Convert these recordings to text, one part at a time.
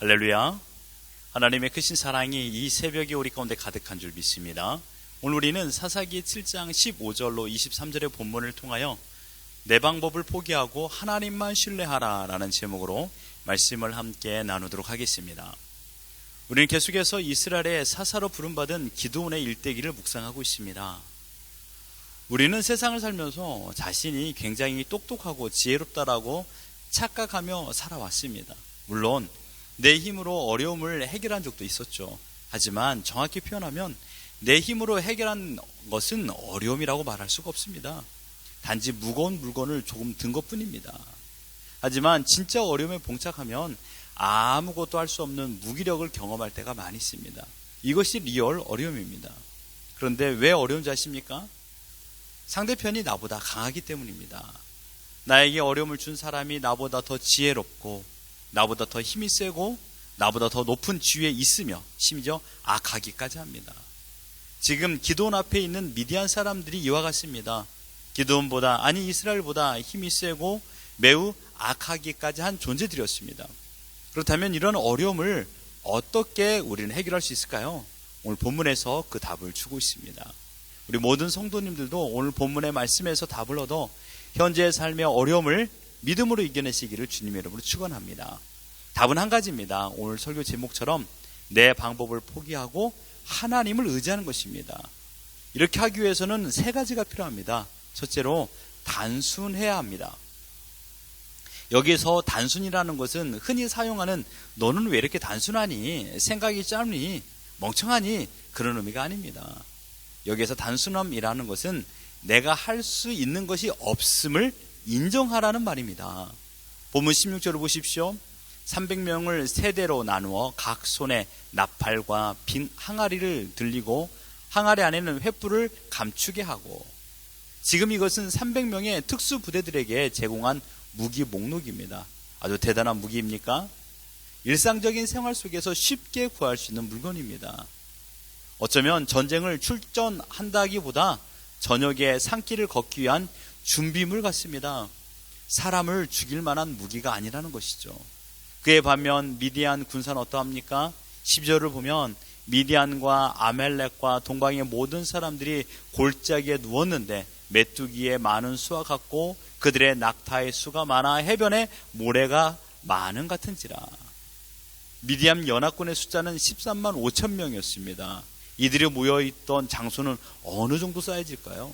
할렐루야. 하나님의 크신 사랑이 이 새벽에 우리 가운데 가득한 줄 믿습니다. 오늘 우리는 사사기 7장 15절로 23절의 본문을 통하여 내 방법을 포기하고 하나님만 신뢰하라 라는 제목으로 말씀을 함께 나누도록 하겠습니다. 우리는 계속해서 이스라엘의 사사로 부름받은 기드온의 일대기를 묵상하고 있습니다. 우리는 세상을 살면서 자신이 굉장히 똑똑하고 지혜롭다라고 착각하며 살아왔습니다. 물론 내 힘으로 어려움을 해결한 적도 있었죠. 하지만 정확히 표현하면 내 힘으로 해결한 것은 어려움이라고 말할 수가 없습니다. 단지 무거운 물건을 조금 든 것뿐입니다. 하지만 진짜 어려움에 봉착하면 아무것도 할 수 없는 무기력을 경험할 때가 많이 있습니다. 이것이 리얼 어려움입니다. 그런데 왜 어려운지 아십니까? 상대편이 나보다 강하기 때문입니다. 나에게 어려움을 준 사람이 나보다 더 지혜롭고 나보다 더 힘이 세고 나보다 더 높은 지위에 있으며 심지어 악하기까지 합니다. 지금 기드온 앞에 있는 미디안 사람들이 이와 같습니다. 기드온보다 아니 이스라엘보다 힘이 세고 매우 악하기까지 한 존재들이었습니다. 그렇다면 이런 어려움을 어떻게 우리는 해결할 수 있을까요? 오늘 본문에서 그 답을 주고 있습니다. 우리 모든 성도님들도 오늘 본문의 말씀에서 답을 얻어 현재의 삶의 어려움을 믿음으로 이겨내시기를 주님의 이름으로 축원합니다. 답은 한 가지입니다. 오늘 설교 제목처럼 내 방법을 포기하고 하나님을 의지하는 것입니다. 이렇게 하기 위해서는 세 가지가 필요합니다. 첫째로 단순해야 합니다. 여기에서 단순이라는 것은 흔히 사용하는 너는 왜 이렇게 단순하니? 생각이 짧니? 멍청하니? 그런 의미가 아닙니다. 여기에서 단순함이라는 것은 내가 할 수 있는 것이 없음을 인정하라는 말입니다. 본문 16절을 보십시오. 300명을 세대로 나누어 각 손에 나팔과 빈 항아리를 들리고 항아리 안에는 횃불을 감추게 하고, 지금 이것은 300명의 특수부대들에게 제공한 무기 목록입니다. 아주 대단한 무기입니까? 일상적인 생활 속에서 쉽게 구할 수 있는 물건입니다. 어쩌면 전쟁을 출전한다기보다 저녁에 산길을 걷기 위한 준비물 같습니다. 사람을 죽일 만한 무기가 아니라는 것이죠. 그에 반면 미디안 군사는 어떠합니까? 12절을 보면 미디안과 아멜렉과 동방의 모든 사람들이 골짜기에 누웠는데 메뚜기의 많은 수와 같고 그들의 낙타의 수가 많아 해변에 모래가 많은 같은지라. 미디안 연합군의 숫자는 13만 5천 명이었습니다. 이들이 모여있던 장소는 어느 정도 사이즈일까요?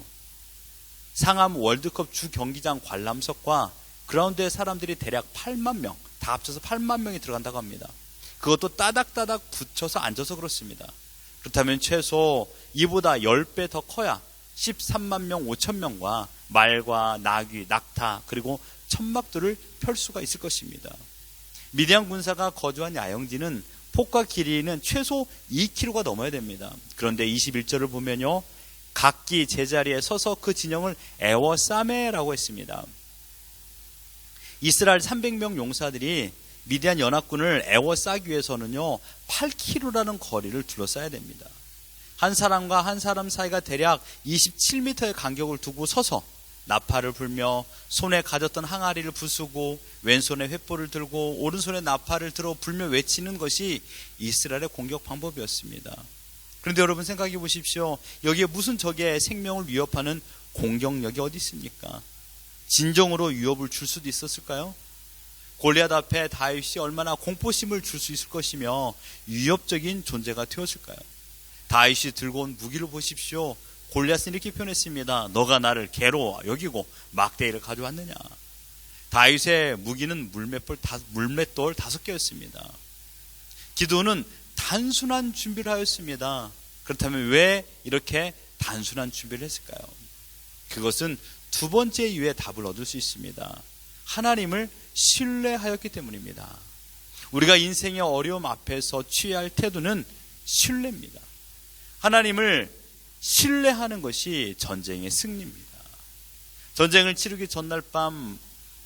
상암 월드컵 주 경기장 관람석과 그라운드에 사람들이 대략 8만 명, 다 합쳐서 8만 명이 들어간다고 합니다. 그것도 따닥따닥 붙여서 앉아서 그렇습니다. 그렇다면 최소 이보다 10배 더 커야 13만 명 5천 명과 말과 나귀, 낙타 그리고 천막들을 펼 수가 있을 것입니다. 미디안 군사가 거주한 야영지는 폭과 길이는 최소 2km가 넘어야 됩니다. 그런데 21절을 보면요, 각기 제자리에 서서 그 진영을 에워싸매라고 했습니다. 이스라엘 300명 용사들이 미디안 연합군을 에워싸기 위해서는요 8km라는 거리를 둘러싸야 됩니다. 한 사람과 한 사람 사이가 대략 27m의 간격을 두고 서서 나팔을 불며 손에 가졌던 항아리를 부수고 왼손에 횃불을 들고 오른손에 나팔을 들어 불며 외치는 것이 이스라엘의 공격 방법이었습니다. 그런데 여러분 생각해 보십시오. 여기에 무슨 적의 생명을 위협하는 공격력이 어디 있습니까? 진정으로 위협을 줄 수도 있었을까요? 골리앗 앞에 다윗이 얼마나 공포심을 줄 수 있을 것이며 위협적인 존재가 되었을까요? 다윗이 들고 온 무기를 보십시오. 골리앗은 이렇게 표현했습니다. 너가 나를 개로 여기고 막대기를 가져왔느냐. 다윗의 무기는 물맷돌 5개였습니다. 기드온은 단순한 준비를 하였습니다. 그렇다면 왜 이렇게 단순한 준비를 했을까요? 그것은 두 번째 이유에 답을 얻을 수 있습니다. 하나님을 신뢰하였기 때문입니다. 우리가 인생의 어려움 앞에서 취해야 할 태도는 신뢰입니다. 하나님을 신뢰하는 것이 전쟁의 승리입니다. 전쟁을 치르기 전날 밤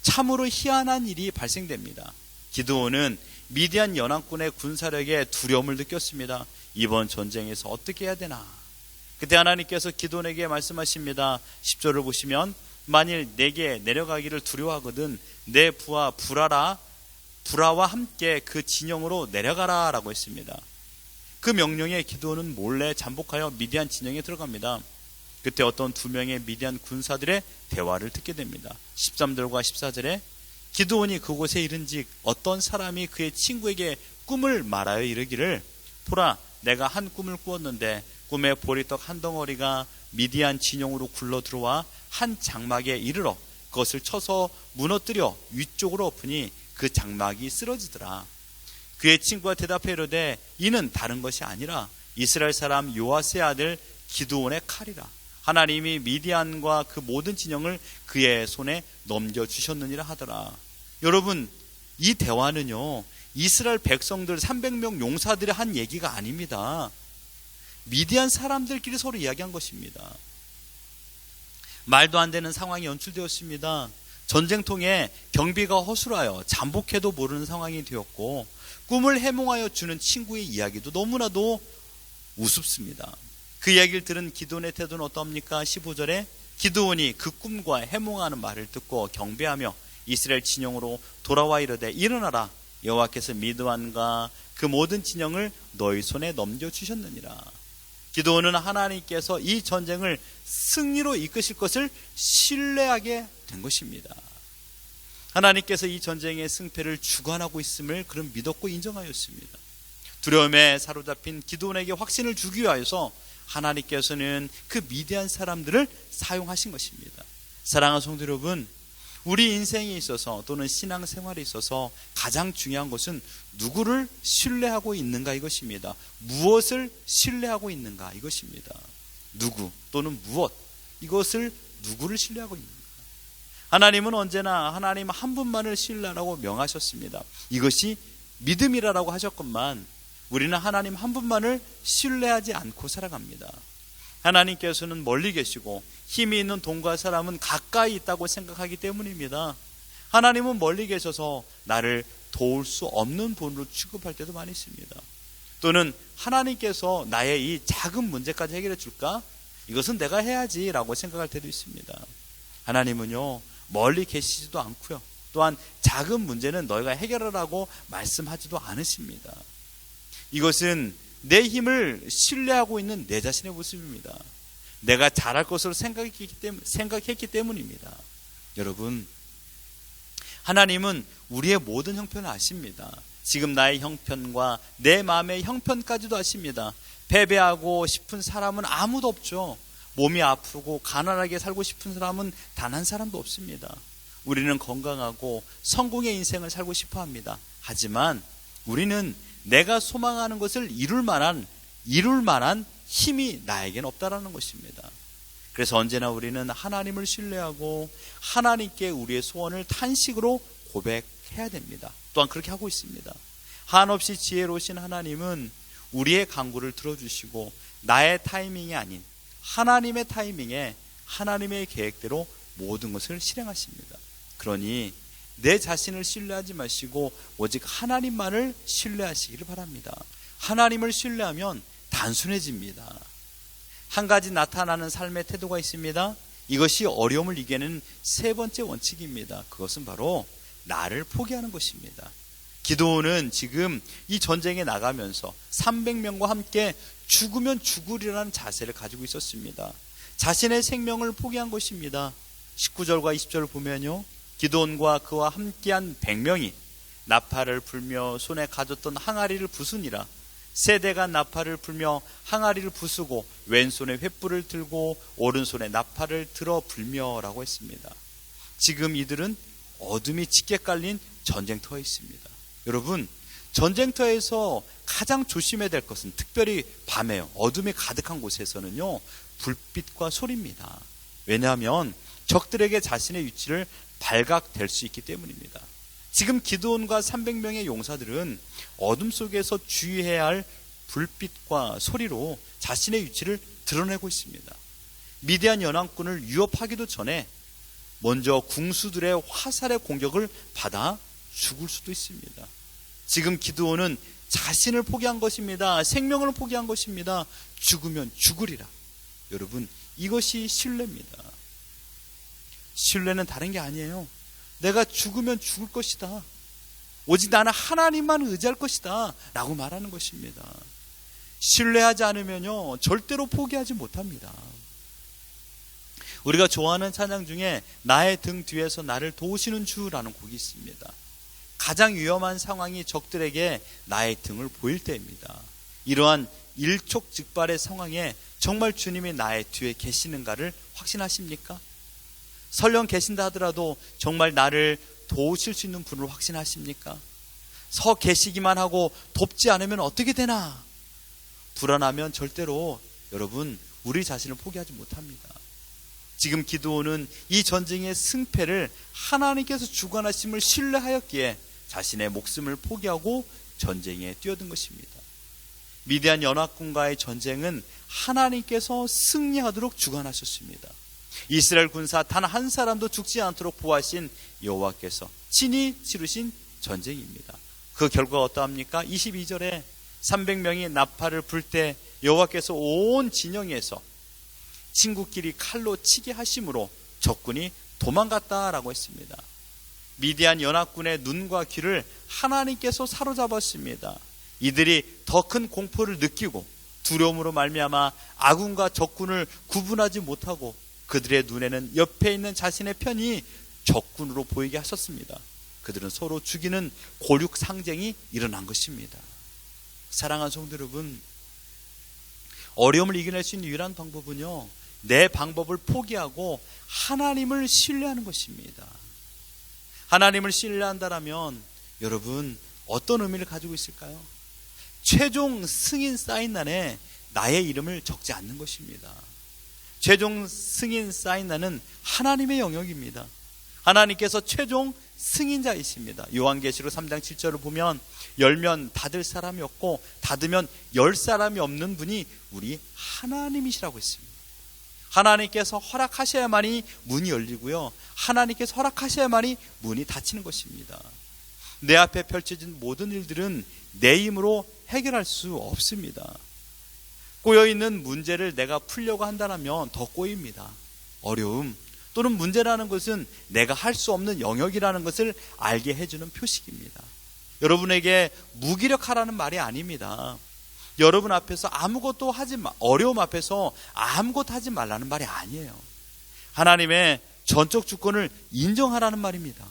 참으로 희한한 일이 발생됩니다. 기드온은 미디안 연합군의 군사력에 두려움을 느꼈습니다. 이번 전쟁에서 어떻게 해야 되나? 그때 하나님께서 기드온에게 말씀하십니다. 10절을 보시면 만일 내게 내려가기를 두려워하거든 내 부하 불하라 브라와 함께 그 진영으로 내려가라라고 했습니다. 그 명령에 기드온은 몰래 잠복하여 미디안 진영에 들어갑니다. 그때 어떤 두 명의 미디안 군사들의 대화를 듣게 됩니다. 13절과 14절에 기드온이 그곳에 이른즉 어떤 사람이 그의 친구에게 꿈을 말하여 이르기를 보라, 내가 한 꿈을 꾸었는데 꿈에 보리떡 한 덩어리가 미디안 진영으로 굴러 들어와 한 장막에 이르러 그것을 쳐서 무너뜨려 위쪽으로 엎으니 그 장막이 쓰러지더라. 그의 친구가 대답해 이르되 이는 다른 것이 아니라 이스라엘 사람 요아스의 아들 기드온의 칼이라. 하나님이 미디안과 그 모든 진영을 그의 손에 넘겨주셨느니라 하더라. 여러분, 이 대화는요, 이스라엘 백성들 300명 용사들의 한 얘기가 아닙니다. 미디안 사람들끼리 서로 이야기한 것입니다. 말도 안 되는 상황이 연출되었습니다. 전쟁통에 경비가 허술하여 잠복해도 모르는 상황이 되었고, 꿈을 해몽하여 주는 친구의 이야기도 너무나도 우습습니다. 그 이야기를 들은 기드온의 태도는 어떠합니까? 15절에 기드온이 그 꿈과 해몽하는 말을 듣고 경배하며 이스라엘 진영으로 돌아와 이르되 일어나라, 여호와께서 미드안과 그 모든 진영을 너희 손에 넘겨주셨느니라. 기드온은 하나님께서 이 전쟁을 승리로 이끄실 것을 신뢰하게 된 것입니다. 하나님께서 이 전쟁의 승패를 주관하고 있음을 그는 믿었고 인정하였습니다. 두려움에 사로잡힌 기드온에게 확신을 주기 위하여서 하나님께서는 그 미디안 사람들을 사용하신 것입니다. 사랑하는 성도 여러분, 우리 인생에 있어서 또는 신앙생활에 있어서 가장 중요한 것은 누구를 신뢰하고 있는가 이것입니다. 무엇을 신뢰하고 있는가 이것입니다. 누구 또는 무엇, 이것을 누구를 신뢰하고 있는가. 하나님은 언제나 하나님 한 분만을 신뢰하라고 명하셨습니다. 이것이 믿음이라고 하셨건만 우리는 하나님 한 분만을 신뢰하지 않고 살아갑니다. 하나님께서는 멀리 계시고 힘이 있는 돈과 사람은 가까이 있다고 생각하기 때문입니다. 하나님은 멀리 계셔서 나를 도울 수 없는 분으로 취급할 때도 많이 있습니다. 또는 하나님께서 나의 이 작은 문제까지 해결해 줄까? 이것은 내가 해야지 라고 생각할 때도 있습니다. 하나님은요, 멀리 계시지도 않고요, 또한 작은 문제는 너희가 해결하라고 말씀하지도 않으십니다. 이것은 내 힘을 신뢰하고 있는 내 자신의 모습입니다. 내가 잘할 것으로 생각했기 때문입니다. 여러분, 하나님은 우리의 모든 형편을 아십니다. 지금 나의 형편과 내 마음의 형편까지도 아십니다. 패배하고 싶은 사람은 아무도 없죠. 몸이 아프고 가난하게 살고 싶은 사람은 단 한 사람도 없습니다. 우리는 건강하고 성공의 인생을 살고 싶어 합니다. 하지만 우리는 내가 소망하는 것을 이룰 만한 힘이 나에겐 없다라는 것입니다. 그래서 언제나 우리는 하나님을 신뢰하고 하나님께 우리의 소원을 탄식으로 고백해야 됩니다. 또한 그렇게 하고 있습니다. 한없이 지혜로우신 하나님은 우리의 간구를 들어주시고 나의 타이밍이 아닌 하나님의 타이밍에 하나님의 계획대로 모든 것을 실행하십니다. 그러니 내 자신을 신뢰하지 마시고 오직 하나님만을 신뢰하시기를 바랍니다. 하나님을 신뢰하면 단순해집니다. 한 가지 나타나는 삶의 태도가 있습니다. 이것이 어려움을 이기는 세 번째 원칙입니다. 그것은 바로 나를 포기하는 것입니다. 기드온은 지금 이 전쟁에 나가면서 300명과 함께 죽으면 죽으리라는 자세를 가지고 있었습니다. 자신의 생명을 포기한 것입니다. 19절과 20절을 보면요, 기드온과 그와 함께한 100명이 나팔을 불며 손에 가졌던 항아리를 부수니라. 세대가 나팔을 불며 항아리를 부수고 왼손에 횃불을 들고 오른손에 나팔을 들어 불며라고 했습니다. 지금 이들은 어둠이 짙게 깔린 전쟁터에 있습니다. 여러분, 전쟁터에서 가장 조심해야 될 것은 특별히 밤에요, 어둠이 가득한 곳에서는요, 불빛과 소리입니다. 왜냐하면 적들에게 자신의 위치를 발각될 수 있기 때문입니다. 지금 기드온과 300명의 용사들은 어둠 속에서 주의해야 할 불빛과 소리로 자신의 위치를 드러내고 있습니다. 미디안 연합군을 위협하기도 전에 먼저 궁수들의 화살의 공격을 받아 죽을 수도 있습니다. 지금 기드온은 자신을 포기한 것입니다. 생명을 포기한 것입니다. 죽으면 죽으리라. 여러분, 이것이 신뢰입니다. 신뢰는 다른 게 아니에요. 내가 죽으면 죽을 것이다. 오직 나는 하나님만 의지할 것이다 라고 말하는 것입니다. 신뢰하지 않으면요 절대로 포기하지 못합니다. 우리가 좋아하는 찬양 중에 나의 등 뒤에서 나를 도우시는 주라는 곡이 있습니다. 가장 위험한 상황이 적들에게 나의 등을 보일 때입니다. 이러한 일촉즉발의 상황에 정말 주님이 나의 뒤에 계시는가를 확신하십니까? 설령 계신다 하더라도 정말 나를 도우실 수 있는 분을 확신하십니까? 서 계시기만 하고 돕지 않으면 어떻게 되나? 불안하면 절대로 여러분 우리 자신을 포기하지 못합니다. 지금 기드온은 이 전쟁의 승패를 하나님께서 주관하심을 신뢰하였기에 자신의 목숨을 포기하고 전쟁에 뛰어든 것입니다. 미디안 연합군과의 전쟁은 하나님께서 승리하도록 주관하셨습니다. 이스라엘 군사 단 한 사람도 죽지 않도록 보호하신 여호와께서 친히 치르신 전쟁입니다. 그 결과가 어떠합니까? 22절에 300명이 나팔을 불 때 여호와께서 온 진영에서 친구끼리 칼로 치게 하심으로 적군이 도망갔다라고 했습니다. 미디안 연합군의 눈과 귀를 하나님께서 사로잡았습니다. 이들이 더 큰 공포를 느끼고 두려움으로 말미암아 아군과 적군을 구분하지 못하고 그들의 눈에는 옆에 있는 자신의 편이 적군으로 보이게 하셨습니다. 그들은 서로 죽이는 골육 상쟁이 일어난 것입니다. 사랑하는 성도 여러분, 어려움을 이겨낼 수 있는 유일한 방법은요, 내 방법을 포기하고 하나님을 신뢰하는 것입니다. 하나님을 신뢰한다라면 여러분 어떤 의미를 가지고 있을까요? 최종 승인 사인란에 나의 이름을 적지 않는 것입니다. 최종 승인 사인란은 하나님의 영역입니다. 하나님께서 최종 승인자이십니다. 요한계시록 3장 7절을 보면 열면 닫을 사람이 없고 닫으면 열 사람이 없는 분이 우리 하나님이시라고 했습니다. 하나님께서 허락하셔야만이 문이 열리고요, 하나님께서 허락하셔야만이 문이 닫히는 것입니다. 내 앞에 펼쳐진 모든 일들은 내 힘으로 해결할 수 없습니다. 꼬여있는 문제를 내가 풀려고 한다면 더 꼬입니다. 어려움 또는 문제라는 것은 내가 할 수 없는 영역이라는 것을 알게 해주는 표식입니다. 여러분에게 무기력하라는 말이 아닙니다. 여러분 앞에서 아무것도 하지 마, 어려움 앞에서 아무것도 하지 말라는 말이 아니에요. 하나님의 전적 주권을 인정하라는 말입니다.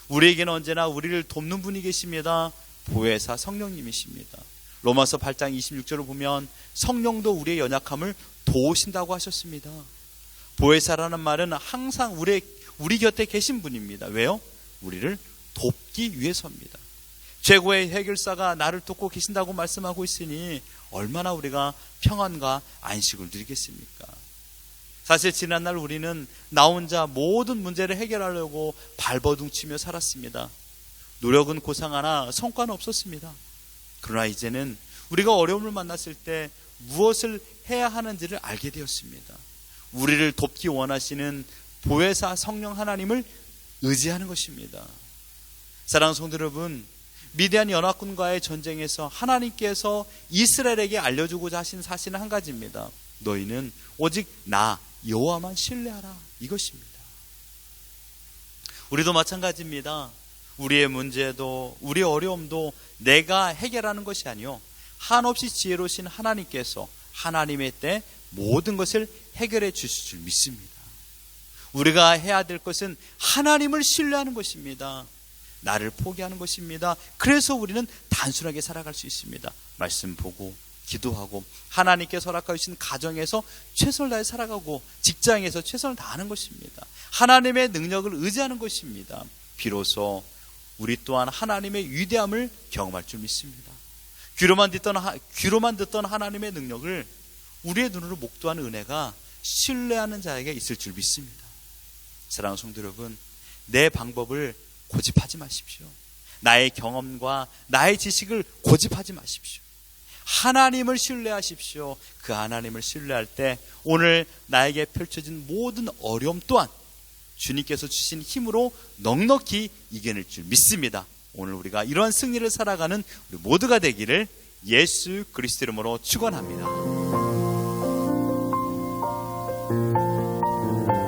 우리에게는 언제나 우리를 돕는 분이 계십니다. 보혜사 성령님이십니다. 로마서 8장 26절을 보면 성령도 우리의 연약함을 도우신다고 하셨습니다. 보혜사라는 말은 항상 우리 곁에 계신 분입니다. 왜요? 우리를 돕기 위해서입니다. 최고의 해결사가 나를 돕고 계신다고 말씀하고 있으니 얼마나 우리가 평안과 안식을 누리겠습니까? 사실 지난날 우리는 나 혼자 모든 문제를 해결하려고 발버둥치며 살았습니다. 노력은 고상하나 성과는 없었습니다. 그러나 이제는 우리가 어려움을 만났을 때 무엇을 해야 하는지를 알게 되었습니다. 우리를 돕기 원하시는 보혜사 성령 하나님을 의지하는 것입니다. 사랑하는 성도 여러분, 미디안 연합군과의 전쟁에서 하나님께서 이스라엘에게 알려주고자 하신 사실은 한 가지입니다. 너희는 오직 나 여호와만 신뢰하라, 이것입니다. 우리도 마찬가지입니다. 우리의 문제도 우리의 어려움도 내가 해결하는 것이 아니요, 한없이 지혜로우신 하나님께서 하나님의 때 모든 것을 해결해 주실 줄 믿습니다. 우리가 해야 될 것은 하나님을 신뢰하는 것입니다. 나를 포기하는 것입니다. 그래서 우리는 단순하게 살아갈 수 있습니다. 말씀 보고 기도하고 하나님께서 허락하신 가정에서 최선을 다해 살아가고 직장에서 최선을 다하는 것입니다. 하나님의 능력을 의지하는 것입니다. 비로소 우리 또한 하나님의 위대함을 경험할 줄 믿습니다. 귀로만 듣던 하나님의 능력을 우리의 눈으로 목도하는 은혜가 신뢰하는 자에게 있을 줄 믿습니다. 사랑하는 성도 여러분, 내 방법을 고집하지 마십시오. 나의 경험과 나의 지식을 고집하지 마십시오. 하나님을 신뢰하십시오. 그 하나님을 신뢰할 때 오늘 나에게 펼쳐진 모든 어려움 또한 주님께서 주신 힘으로 넉넉히 이겨낼 줄 믿습니다. 오늘 우리가 이러한 승리를 살아가는 우리 모두가 되기를 예수 그리스도 이름으로 축원합니다.